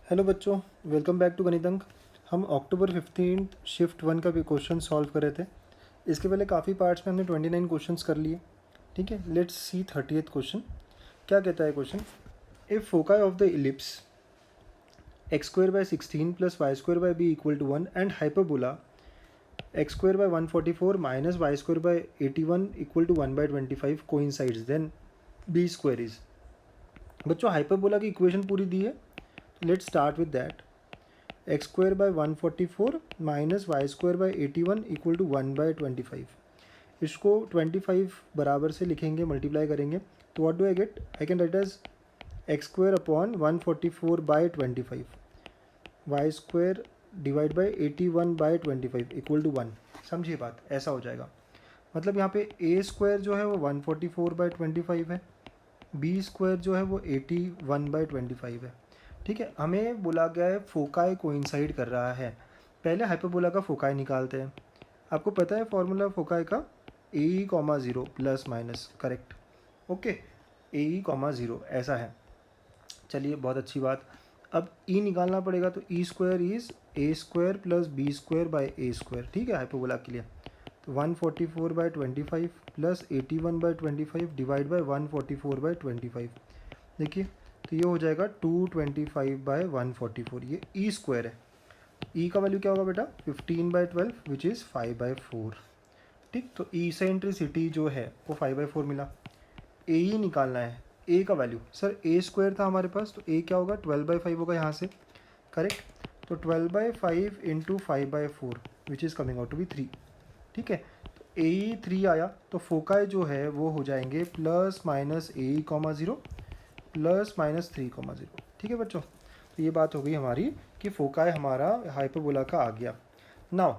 Hello बच्चों, welcome back to गणित अंक। हम अक्टूबर 15 शिफ्ट 1 का भी क्वेश्चन सॉल्व कर रहे थे। इसके पहले काफ़ी पार्ट्स में हमने 29 क्वेश्चंस कर लिए। ठीक है, लेट्स सी 30th क्वेश्चन। क्या कहता है question? If foci of the ellipse x square by 16 plus y square by b equal to 1 and hyperbola x square by 144 minus y square by 81 equal to 1/25 coincides, then b square is. बच्चों, hyperbola की equation पूरी दी है, let's start with that. X square by 144 minus y square by 81 equal to 1/25। इसको 25 बराबर से लिखेंगे, multiply करेंगे, तो what do I get? I can write as x square upon 144 by 25, y square divide by 81/25 equal to 1। समझिए बात, ऐसा हो जाएगा। मतलब यहाँ पे ए स्क्वायर जो है वो 144/25 है, बी स्क्वायर जो है वो 81/25 है। ठीक है, हमें बोला गया है फोकाई कोइंसाइड कर रहा है। पहले हाइपरबोला का फोकाई निकालते हैं। आपको पता है फॉर्मूला फोकाई का AE, 0 plus minus, correct. Okay, AE, 0 ऐसा है। चलिए, बहुत अच्छी बात। अब E निकालना पड़ेगा, तो E square is A square plus b square by a square. ठीक है, हाइपरबोला के लिए तो 144/25 प्लस 81/25 डिवाइड बाई 144/25। देखिए, तो ये हो जाएगा 225/144। ये ई स्क्वायर है। ई का वैल्यू क्या होगा बेटा? 15/12 विच इज़ 5/4। ठीक, तो इसेंट्रिसिटी जो है वो 5/4 मिला। ए ही निकालना है, ए का वैल्यू। सर ए स्क्वायर था हमारे पास, तो ए क्या होगा? 12/5 होगा यहाँ से, करेक्ट। तो 12/5 into 5/4 which is coming out to be 3। ठीक है, तो ए 3 आया, तो फोकाई जो है वो हो जाएंगे plus minus AE, 0 plus minus 3, 0। ठीक है बच्चों, तो ये बात हो गई हमारी कि फोकाई हमारा हाइपरबोला का आ गया। Now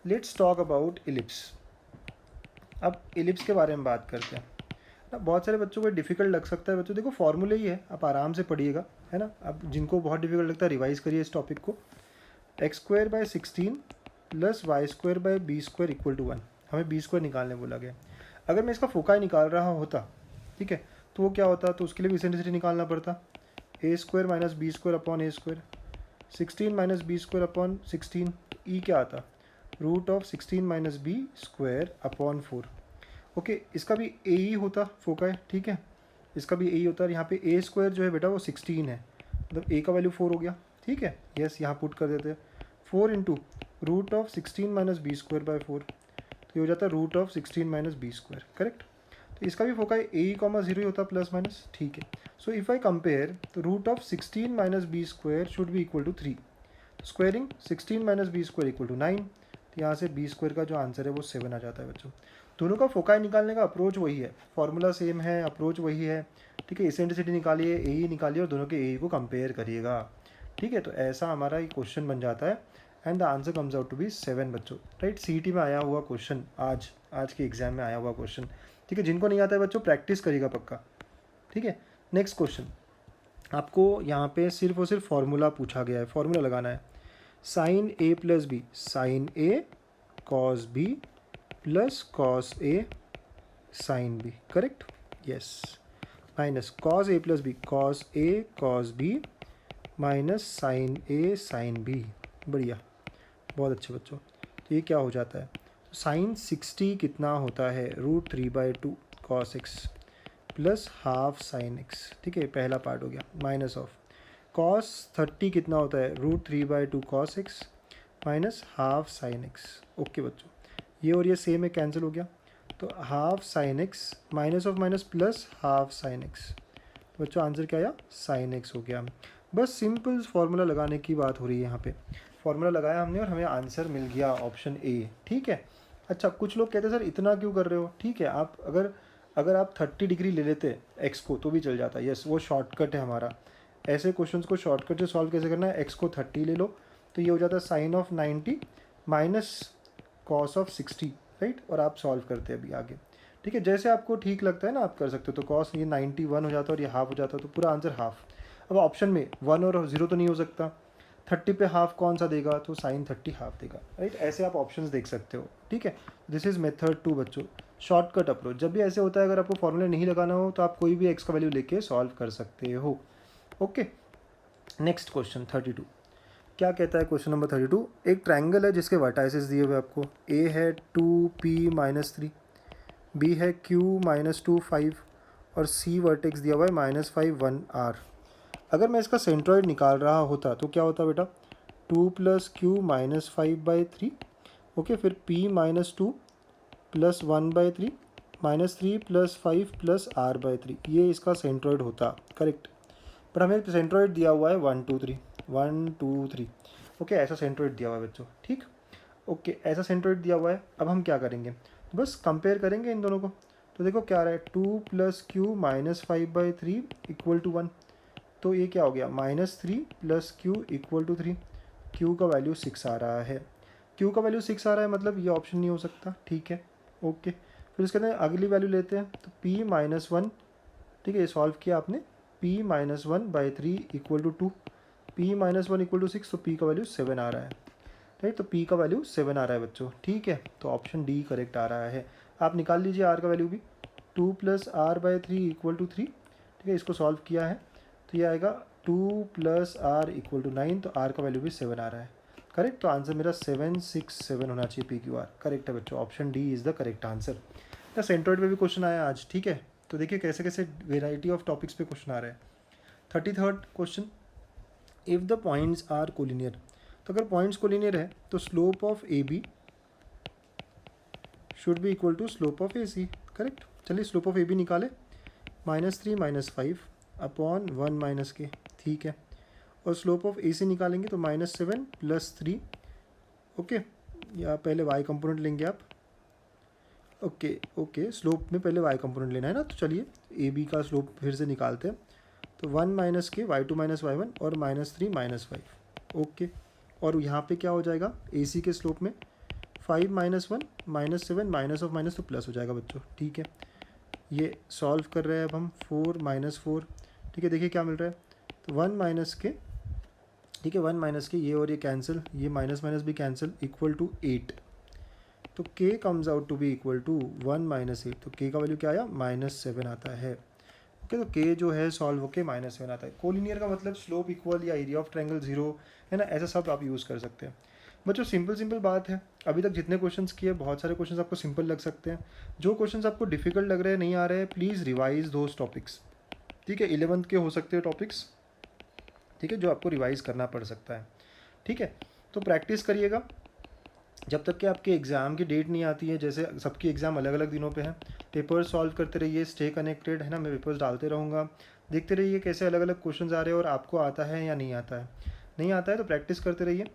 let's talk about ellipse. अब इलिप्स के बारे में बात करते हैं ना। बहुत सारे बच्चों को डिफ़िकल्ट लग सकता है। बच्चों देखो, फॉर्मूले ही है, आप आराम से पढ़िएगा, है ना। अब जिनको बहुत डिफिकल्ट लगता है, रिवाइज करिए इस टॉपिक को। X square by 16 plus y square by b square equal to 1। हमें बी स्क्वायर निकालने बोला गया। अगर मैं इसका फोकाई निकाल रहा होता, ठीक है, तो वो क्या होता? तो उसके लिए भी इसेंट्रिसिटी निकालना पड़ता। A square minus b square upon a square, 16 minus b square upon 16। E क्या आता? Root of 16 minus b square upon 4। Okay, इसका भी ए ही होता फोकाई। ठीक है, इसका भी ए ही होता है। यहाँ पे ए स्क्वायर जो है बेटा वो 16 है, मतलब ए का वैल्यू 4 हो गया। ठीक है, यस, यहाँ पुट कर देते हैं 4 into root of 16 minus b square by 4, तो ये हो जाता है root of 16 minus b square, correct. तो इसका भी फोकाई AE, 0 ही होता है, प्लस माइनस। ठीक है, सो इफ़ आई कंपेयर, तो root of 16 minus b square should be equal to 3। Squaring 16 minus b square equal to 9। तो यहाँ से बी स्क्वायर का जो आंसर है वो 7 आ जाता है बच्चों। दोनों का फोकाई निकालने का अप्रोच वही है, फॉर्मूला सेम है, अप्रोच वही है। ठीक है, इसेंट्रिसिटी निकालिए, AE निकालिए और दोनों के AE को कंपेयर करिएगा। ठीक है, तो ऐसा हमारा ये क्वेश्चन बन जाता है and the answer comes out to be 7 बच्चों। राइट, CET में आया हुआ क्वेश्चन, आज के एग्जाम में आया हुआ क्वेश्चन। ठीक है, जिनको नहीं आता है बच्चों, प्रैक्टिस करिएगा पक्का। ठीक है, नेक्स्ट क्वेश्चन। आपको यहाँ पे सिर्फ और सिर्फ फार्मूला पूछा गया है, फार्मूला लगाना है। Sine A plus b, sine A cos B plus cos A sine B, correct, yes. Minus cos A plus b, cos A cos B minus sine A sine B। बढ़िया, बहुत अच्छे बच्चों। तो ये क्या हो जाता है? साइन 60 कितना होता है? √3/2 cos x plus half sine x। ठीक है, पहला पार्ट हो गया। माइनस ऑफ कॉस 30 कितना होता है? √3/2 cos x minus half sine x। Okay बच्चों, ये और ये सेम है, कैंसिल हो गया। तो half sine x minus of minus plus half sine x। तो बच्चों आंसर क्या आया? साइन x हो गया। बस सिंपल फार्मूला लगाने की बात हो रही है यहाँ पे। फार्मूला लगाया हमने और हमें आंसर मिल गया, ऑप्शन ए। ठीक है, अच्छा, कुछ लोग कहते हैं सर इतना क्यों कर रहे हो? ठीक है, आप अगर आप 30 डिग्री ले लेते एक्स को तो भी चल जाता है। यस, वो शॉर्टकट है हमारा। ऐसे क्वेश्चंस को शॉर्टकट से सॉल्व कैसे करना है? एक्स को 30 ले लो, तो ये हो जाता है sine of 90 minus cos of 60, right, और आप सॉल्व करते हैं अभी आगे। ठीक है, जैसे आपको ठीक लगता है ना आप कर सकते हो। तो कॉस ये 91 हो जाता है और ये हाफ हो जाता है, तो पूरा आंसर हाफ। अब ऑप्शन में 1 और 0 तो नहीं हो सकता, 30 पे हाफ कौन सा देगा? तो साइन 30 हाफ देगा, राइट। ऐसे आप ऑप्शंस देख सकते हो। ठीक है, दिस इज मेथड 2 बच्चों, शॉर्टकट अप्रोच। जब भी ऐसे होता है, अगर आपको फॉर्मूला नहीं लगाना हो तो आप कोई भी एक्स का वैल्यू लेके सॉल्व कर सकते हो। ओके, नेक्स्ट क्वेश्चन 32, क्या कहता है क्वेश्चन नंबर 32? एक ट्रायंगल है जिसके वर्टाइसेस दिए हुए आपको, ए है 2p-3, बी है q-2 5 और सी वर्टेक्स दिया हुआ है -5 1r। अगर मैं इसका सेंट्रॉइड निकाल रहा होता तो क्या होता बेटा? 2 + q -5/3, ओके, फिर p-2 + 1/3 -3 + 5 + r/3, ये इसका सेंट्रॉइड होता, करेक्ट। पर हमें सेंट्रॉइड दिया हुआ है 1 2 3, 1 2 3, ओके, ऐसा सेंट्रॉइड दिया हुआ है बच्चों, ठीक। ओके, ऐसा सेंट्रॉइड दिया हुआ है। अब हम क्या करेंगे? बस कंपेयर करेंगे इन दोनों को। तो देखो क्या आ रहा है, 2 + q -5/3 = 1, तो ये क्या हो गया, -3 + q = 3। q का वैल्यू 6 आ रहा है, q का वैल्यू 6 आ रहा है, मतलब ये ऑप्शन नहीं हो सकता, ठीक है। ओके, फिर इसके अंदर अगली वैल्यू लेते हैं, तो p-1, ठीक है, ये सॉल्व किया आपने, p-1/3 = 2, p-1 = 6, तो p का वैल्यू 7 आ रहा है, राइट। तो p का वैल्यू 7 आ रहा है बच्चों, ठीक है। तो ऑप्शन डी करेक्ट आ रहा है। आप निकाल लीजिए r का वैल्यू भी, 2 + r/3 = 3, ठीक है। इसको सॉल्व किया है तो ये आएगा 2 + r = 9, तो r का वैल्यू भी 7 आ रहा है, करेक्ट। तो आंसर मेरा 7 6 7 होना चाहिए, PQR करेक्ट है बच्चों, option D is the correct answer. या सेंट्रॉइड पे भी क्वेश्चन आया आज, ठीक है। तो देखिए कैसे कैसे वेराइटी ऑफ टॉपिक्स पे क्वेश्चन आ रहे हैं। 33rd क्वेश्चन, if the points are collinear, तो अगर पॉइंट्स कोलिनियर है तो slope of a b should be equal to slope of a c, correct. चलिए स्लोप ऑफ ए बी निकाले, -3 -5 अपॉन 1 - k, ठीक है। और स्लोप ऑफ ए सी निकालेंगे तो -7 + 3, ओके, या पहले y कंपोनेंट लेंगे आप, ओके ओके, स्लोप में पहले y कंपोनेंट लेना है ना, तो चलिए ए बी का स्लोप फिर से निकालते हैं। तो 1 - k, y2 - y1 और -3 -5, ओके। और यहाँ पे क्या हो जाएगा, ए सी के स्लोप में 5 - 1 -7 माइनस ऑफ माइनस तो प्लस हो जाएगा बच्चों, ठीक है। ये सॉल्व कर रहे हैं अब हम, 4 - 4, ठीक है। देखिए क्या मिल रहा है, तो 1 - k, ठीक है, 1 - k, ये और ये कैंसिल, ये माइनस माइनस भी कैंसिल, = 8, तो k comes out to be equal to 1 - 8, तो k का वैल्यू क्या आया, -7 आता है, ओके। तो k जो है सॉल्व होके -7 आता है। कोलिनियर का मतलब स्लोप इक्वल या एरिया ऑफ ट्रायंगल 0 है ना, ऐसा सब आप यूज़ कर सकते हैं बच्चों। सिंपल बात है, अभी तक जितने क्वेश्चंस किए बहुत सारे क्वेश्चंस आपको सिंपल लग सकते हैं। जो क्वेश्चंस आपको डिफिकल्ट लग रहे हैं, नहीं आ रहे हैं, प्लीज़ रिवाइज दोज टॉपिक्स, ठीक है। 11th के हो सकते हैं टॉपिक्स, ठीक है, जो आपको रिवाइज करना पड़ सकता है, ठीक है। तो प्रैक्टिस करिएगा जब तक कि आपके एग्ज़ाम की डेट नहीं आती है। जैसे सबकी एग्ज़ाम अलग अलग दिनों पे है, पेपर्स सॉल्व करते रहिए, स्टे कनेक्टेड, है ना। मैं पेपर्स डालते रहूँगा, देखते रहिए कैसे अलग अलग क्वेश्चंस आ रहे हैं और आपको आता है या नहीं आता है। नहीं आता है तो प्रैक्टिस करते रहिए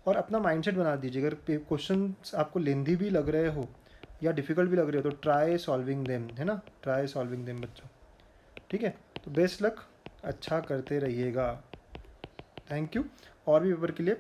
और अपना माइंडसेट बना दीजिए। अगर क्वेश्चन आपको लेंदी भी लग रहे हो या डिफ़िकल्ट भी लग रहे हो तो ट्राई सॉल्विंग देम, है ना, ट्राई सॉल्विंग देम बच्चों, ठीक है। तो बेस्ट लक, अच्छा करते रहिएगा, थैंक यू। और भी पेपर के लिए